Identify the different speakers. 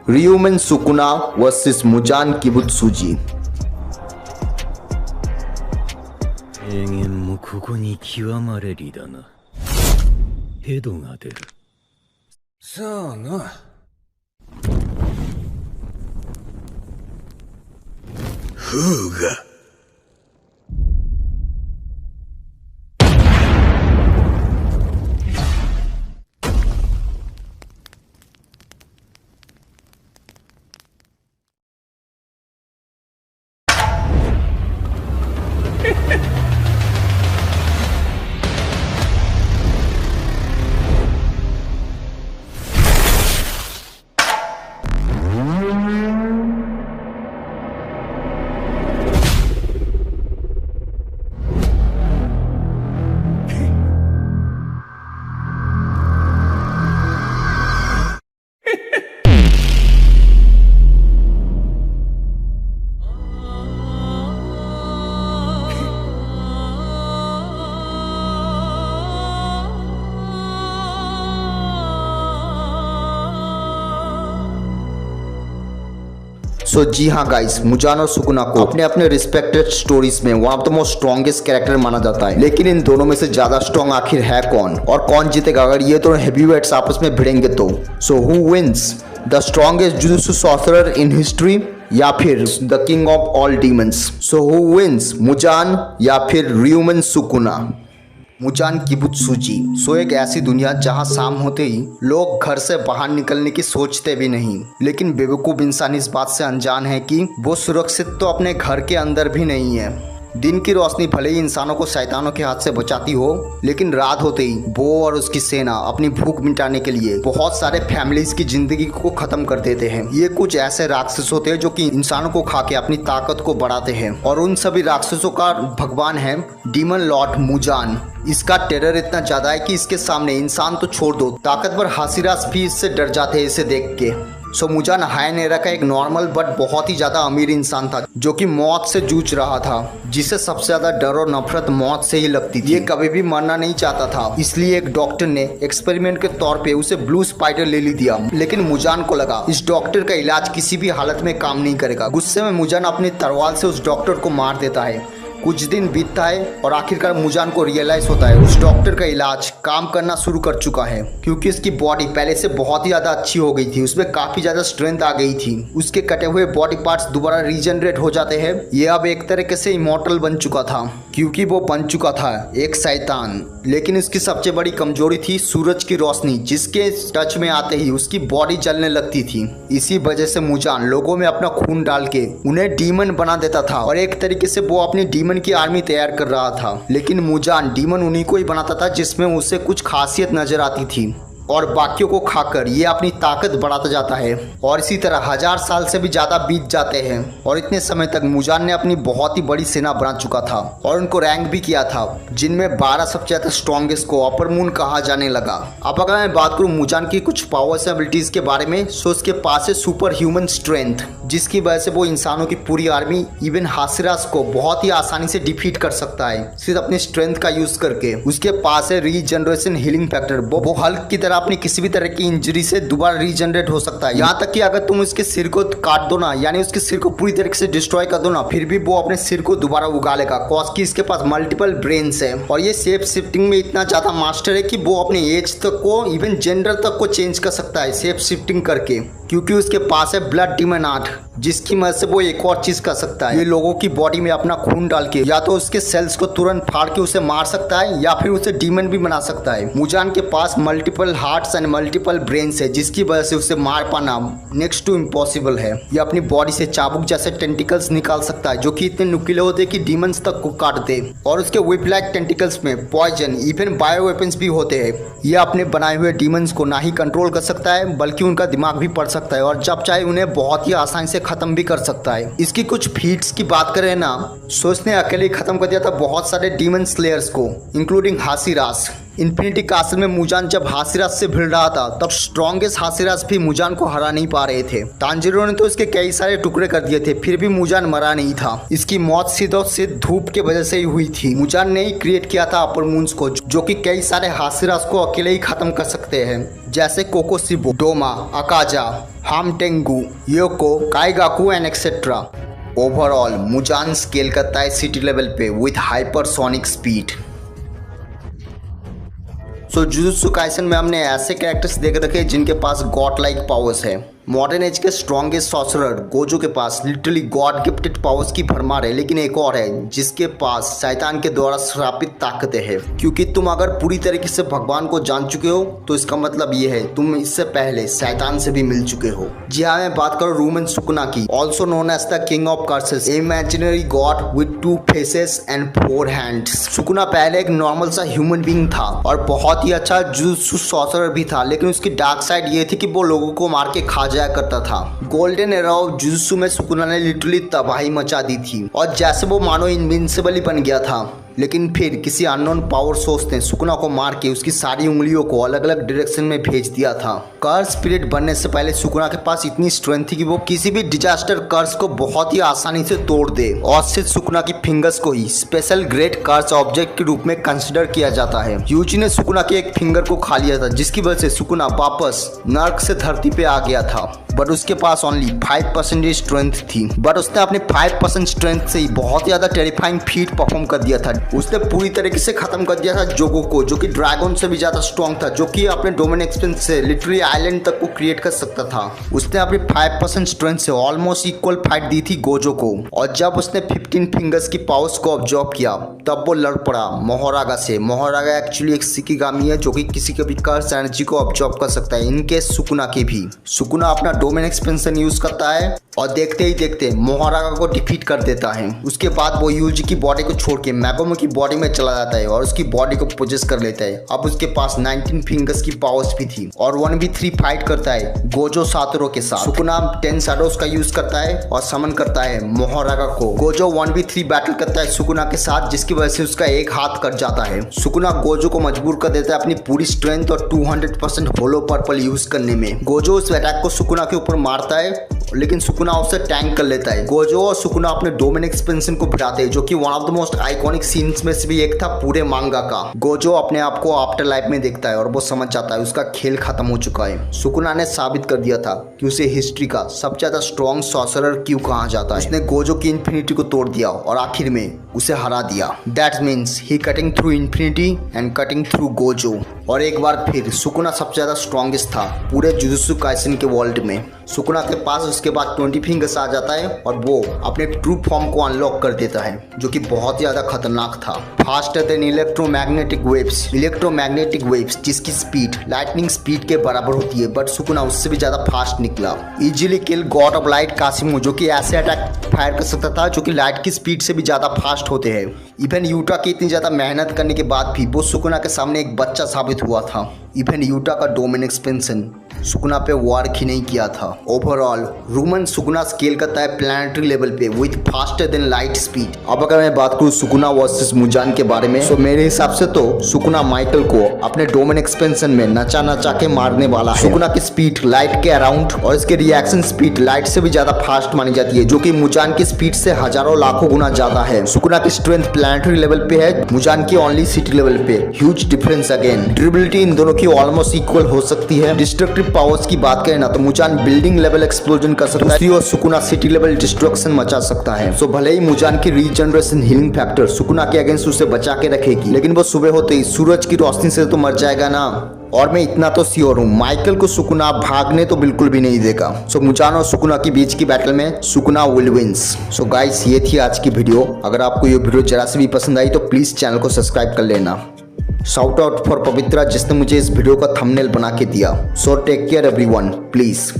Speaker 1: Ryumen Sukuna vs Muzan Kibutsuji.
Speaker 2: 永遠もここに極まれりだな。ヘドが出る。さあな。フーガ。
Speaker 1: जी हाँ guys, Muzan और Sukuna को अपने अपने रिस्पेक्टेड स्टोरीज में one of the most strongest character माना जाता है। लेकिन इन दोनों में से ज्यादा स्ट्रॉन्ग आखिर है कौन और कौन जीतेगा अगर ये दोनों हेवीवेट्स आपस में भिड़ेंगे तो? So who wins, the strongest jujutsu sorcerer in history या फिर the king of all demons? So who wins, Muzan या फिर रियूमेन सुकुना? मुजान किबुत्सुजी। सो एक ऐसी दुनिया जहां शाम होते ही लोग घर से बाहर निकलने की सोचते भी नहीं, लेकिन बेवकूफ इंसान इस बात से अनजान है कि वो सुरक्षित तो अपने घर के अंदर भी नहीं है। दिन की रोशनी भले ही इंसानों को शैतानों के हाथ से बचाती हो, लेकिन रात होते ही वो और उसकी सेना अपनी भूख मिटाने के लिए बहुत सारे फैमिलीज की जिंदगी को खत्म कर देते हैं। ये कुछ ऐसे राक्षस होते हैं जो कि इंसानों को खा के अपनी ताकत को बढ़ाते हैं, और उन सभी राक्षसों का भगवान है डीमन लॉर्ड मुजान। इसका टेरर इतना ज्यादा है कि इसके सामने इंसान तो छोड़ दो, ताकतवर हासिरास भी इससे डर जाते हैं इसे देख के। सो मुजान हायनेरा का एक नॉर्मल बट बहुत ही ज्यादा अमीर इंसान था जो कि मौत से जूझ रहा था, जिसे सबसे ज्यादा डर और नफरत मौत से ही लगती थी। ये कभी भी मरना नहीं चाहता था, इसलिए एक डॉक्टर ने एक्सपेरिमेंट के तौर पे उसे ब्लू स्पाइडर ले ली दिया। लेकिन मुजान को लगा इस डॉक्टर का इलाज किसी भी हालत में काम नहीं करेगा। गुस्से में मुजान अपनी तलवार से उस डॉक्टर को मार देता है। कुछ दिन बीतता है और आखिरकार मुजान को रियलाइज होता है उस डॉक्टर का इलाज काम करना शुरू कर चुका है, क्योंकि उसकी बॉडी पहले से बहुत ही ज्यादा अच्छी हो गई थी। उसमें काफी ज्यादा स्ट्रेंथ आ गई थी। उसके कटे हुए बॉडी पार्ट्स दोबारा रीजनरेट हो जाते हैं। ये अब एक तरीके से इमॉर्टल बन चुका था, क्योंकि वो बन चुका था एक शैतान। लेकिन उसकी सबसे बड़ी कमजोरी थी सूरज की रोशनी, जिसके टच में आते ही उसकी बॉडी जलने लगती थी। इसी वजह से मुजान लोगों में अपना खून डाल के उन्हें डीमन बना देता था, और एक तरीके से वो अपनी डीमन की आर्मी तैयार कर रहा था। लेकिन मुजान डीमन उन्हीं को ही बनाता था जिसमें उसे कुछ खासियत नजर आती थी, और बाकियों को खाकर ये अपनी ताकत बढ़ाता जाता है। और इसी तरह 1000 साल से भी ज्यादा बीत जाते हैं, और इतने समय तक मुजान ने अपनी बहुत ही बड़ी सेना बना चुका था और उनको रैंक भी किया था, जिनमें 12 सबसे ज्यादा स्ट्रॉन्गेस्ट को अपर मून कहा जाने लगा। अब अगर मैं बात करूं मुजान की कुछ पावर्स एबिलिटीज के बारे में, तो उसके पास है सुपर ह्यूमन स्ट्रेंथ, जिसकी वजह से वो इंसानों की पूरी आर्मी इवन हासिरास को बहुत ही आसानी से डिफीट कर सकता है सिर्फ अपनी स्ट्रेंथ का यूज करके। उसके पास है रीजनरेशन हीलिंग फैक्टर, वो हल्क की तरह अपनी किसी भी तरह की इंजरी से दोबारा रीजनरेट हो सकता है। यहाँ तक कि अगर तुम उसके सिर को काट दो ना, यानी उसके सिर को पूरी तरीके से डिस्ट्रॉय कर दो ना, फिर भी वो अपने सिर को दोबारा उगा लेगा, कॉज कि इसके पास मल्टीपल ब्रेन्स है। और ये शेप शिफ्टिंग में इतना ज्यादा मास्टर है कि वो अपने एज तक को, इवन जेंडर तक को चेंज कर सकता है शेप शिफ्टिंग करके, क्योंकि उसके पास है ब्लड डीमन आर्ट, जिसकी मदद से वो एक और चीज कर सकता है। ये लोगों की बॉडी में अपना खून डाल के या तो उसके सेल्स को तुरंत फाड़ के उसे मार सकता है, या फिर उसे डीमन भी बना सकता है। मुजान के पास multiple hearts and multiple brains है, जिसकी वजह से उसे मार पाना नेक्स्ट टू इम्पॉसिबल है। ये अपनी बॉडी से चाबुक जैसे टेंटिकल्स निकाल सकता है, जो कि इतने नुकीले होते हैं कि डीमंस तक को काट दे। और उसके व्हिप लाइक टेंटिकल्स में पॉइजन इवन बायो वेपन्स भी होते हैं। ये अपने बनाए हुए डीमंस को ना ही कंट्रोल कर सकता है, बल्कि उनका दिमाग भी पढ़ सकता है, और जब चाहे उन्हें बहुत ही आसानी से खत्म भी कर सकता है। इसकी कुछ फीट्स की बात करें ना, सोच ने अकेले खत्म कर दिया था बहुत सारे डीमन स्लेयर्स को, इंक्लूडिंग हासिरास। इन्फिनिटी कासल में मुजान जब हासिराज से भिड़ रहा था तब स्ट्रॉन्गेस्ट हासिराज भी मुजान को हरा नहीं पा रहे थे। तांजीरो ने तो इसके कई सारे टुकड़े कर दिए थे, फिर भी मुजान मरा नहीं था। इसकी मौत सीधे और सीधे धूप के वजह से ही हुई थी। मुजान ने ही क्रिएट किया था अपर मून्स को, जो कि कई सारे हासिराज को अकेले ही खत्म कर सकते हैं, जैसे Kokushibo, Doma, Akaza, Hantengu, Gyokko, Kaigaku and etcetera. Overall Muzan scale करता है सिटी लेवल पे with hypersonic speed. So Jujutsu Kaisen में हमने ऐसे कैरेक्टर्स देख रखे जिनके पास गॉड लाइक पावर्स है। मॉडर्न एज के स्ट्रॉन्गेस्ट सॉर्सरर गोजो के पास लिटरली गॉड गिफ्टेड पावर्स की भरमार है, लेकिन एक और है जिसके पास शैतान के द्वारा श्रापित ताकतें हैं। क्योंकि तुम अगर पूरी तरीके से भगवान को जान चुके हो तो इसका मतलब ये है तुम इससे पहले शैतान से भी मिल चुके हो। जी हाँ, मैं बात करूँ रूमन सुकुना की, also known as the king of curses, imaginary god with 2 faces and 4 hands. Sukuna पहले एक नॉर्मल सा ह्यूमन बीइंग था और बहुत ही अच्छा जुजुत्सु सॉर्सरर भी था, लेकिन उसकी डार्क साइड ये थी कि वो लोगों को मार के खा जाया करता था। गोल्डन एरा ऑफ जुजुत्सु में सुकुना ने लिटरली तबाही मचा दी थी और जैसे वो मानो इनविंसिबल ही बन गया था। लेकिन फिर किसी अननोन पावर सोर्स ने सुकुना को मार के उसकी सारी उंगलियों को अलग अलग डायरेक्शन में भेज दिया था। कर्स स्पिरिट बनने से पहले सुकुना के पास इतनी स्ट्रेंथ थी कि वो किसी भी डिजास्टर कर्स को बहुत ही आसानी से तोड़ दे, और सिर्फ सुकुना की फिंगर्स को ही स्पेशल ग्रेट कर्स ऑब्जेक्ट के रूप में कंसिडर किया जाता है। यूजी ने सुकुना के एक फिंगर को खा लिया था, जिसकी वजह से सुकुना वापस नर्क से धरती पे आ गया था, बट उसके पास ओनली 5% स्ट्रेंथ थी। बट उसने अपने 5% स्ट्रेंथ से ही बहुत ज्यादा टेरिफाइंग फीट परफॉर्म कर दिया था। उसने पूरी तरीके से खत्म कर दिया था जोगो को, जो कि ड्रैगन से भी ज्यादा स्ट्रॉन्ग था, जो कि अपने डोमेन एक्सपेंस से लिटरली आइलैंड तक को क्रिएट कर सकता था। उसने अपनी 5% स्ट्रेंथ से ऑलमोस्ट इक्वल फाइट दी थी गोजो को, और जब उसने 15 फिंगर्स की पावर्स को ऑब्जॉर्व किया तब वो लड़ पड़ा मोहरागा से। मोहरागा एक्चुअली एक शिकिगामी है जो कि किसी के भी कर्स एनर्जी को ऑब्जॉर्व कर सकता है, इनके सुकुना की भी। सुकुना अपना डोमेन एक्सपेंशन यूज करता है और देखते ही देखते मोहरागा को डिफीट कर देता है। उसके बाद वो यूजी की बॉडी को छोड़ के मैगोमो की बॉडी में चला जाता है और उसकी बॉडी को पोजेस कर लेता है। अब उसके पास 19 फिंगर्स की पावर्स भी थी और 1v3 फाइट करता है गोजो सातोरो के साथ। सुकुना 10 शैडोज का यूज करता है और समन करता है मोहरागा को। गोजो 1v3 बैटल करता है सुकुना के साथ, जिसकी वजह से उसका एक हाथ कट जाता है। सुकुना गोजो को मजबूर कर देता है अपनी पूरी स्ट्रेंथ और 200% होलो पर्पल यूज करने में। गोजो उस अटैक को सुकुना के ऊपर मारता है, लेकिन सुकुना उसे टैंक कर लेता है। गोजो और सुकुना अपने डोमेन एक्सपेंशन को भिड़ाते हैं, जो कि one of the most iconic scenes में से भी एक था पूरे मांगा का। गोजो अपने आप को आफ्टर लाइफ में देखता है और वो समझ जाता है उसका खेल खत्म हो चुका है। सुकुना ने साबित कर दिया था कि उसे हिस्ट्री का सबसे ज्यादा स्ट्रॉन्ग सॉर्सरर क्यों कहा जाता है। उसने गोजो की इन्फिनिटी को तोड़ दिया और आखिर में उसे हरा दिया। That means he cutting through infinity and cutting through Gojo. और एक बार फिर सुकुना सबसे ज्यादा स्ट्रॉन्गेस्ट था पूरे जुजुत्सु काइसेन के वर्ल्ड में। सुकुना के पास उसके बाद 20 फिंगर्स आ जाता है और वो अपने ट्रू फॉर्म को अनलॉक कर देता है, जो कि बहुत ज्यादा खतरनाक था। फास्टर देन इलेक्ट्रोमैग्नेटिक वेव्स जिसकी स्पीड लाइटनिंग स्पीड के बराबर होती है, बट सुकुना उससे भी ज्यादा फास्ट निकला। Easily kill god of light Kashimo, जो कि ऐसे अटैक फायर कर सकता था जो कि लाइट की स्पीड से भी ज्यादा फास्ट होते हैं। इवन यूटा की इतनी ज्यादा मेहनत करने के बाद भी वो सुकुना के सामने एक बच्चा साबित हुआ था। इवन यूटा का डोमेन एक्सपेंशन सुकुना पे वर्क ही नहीं किया था। ओवरऑल रूमन सुकुना स्केल करता है प्लैनेटरी लेवल पे with faster than light speed. अब अगर मैं बात करूँ सुकुना वर्सेस मुजान के बारे में, तो मेरे हिसाब से तो सुकुना माइकल को अपने डोमेन एक्सपेंशन में नचा नचा के मारने वाला है। सुकुना की स्पीड लाइट के अराउंड और इसके रिएक्शन स्पीड लाइट से भी ज्यादा फास्ट मानी जाती है, जो कि मुजान की स्पीड से हजारों लाखों गुना ज्यादा है। सुकुना की स्ट्रेंथ प्लैनेटरी लेवल पे है, मुजान की ओनली सिटी लेवल पे। Huge difference again. ड्यूरेबिलिटी इन दोनों की ऑलमोस्ट इक्वल हो सकती है। डिस्ट्रक्टिव पावर्स की बात करें ना तो मुजान बिल्डिंग लेवल एक्सप्लोजन कर सकता है और सुकुना सिटी लेवल डिस्ट्रक्शन मचा सकता है। सो भले ही मुजान की रीजनरेशन हीलिंग फैक्टर सुकुना के अगेंस्ट उसे बचा के रखेगी, लेकिन वो सुबह होते ही सूरज की रोशनी से तो मर जाएगा ना। और मैं इतना तो श्योर हूँ माइकल को सुकुना भागने तो बिल्कुल भी नहीं देगा। सो मुजान और सुकुना के बीच की बैटल में Sukuna will wins. So guys, ये थी आज की वीडियो। अगर आपको ये वीडियो जरा से भी पसंद आई तो प्लीज चैनल को सब्सक्राइब कर लेना। शाउट आउट फॉर पवित्रा जिसने मुझे इस वीडियो का थंबनेल बना के दिया। So take care everyone, please.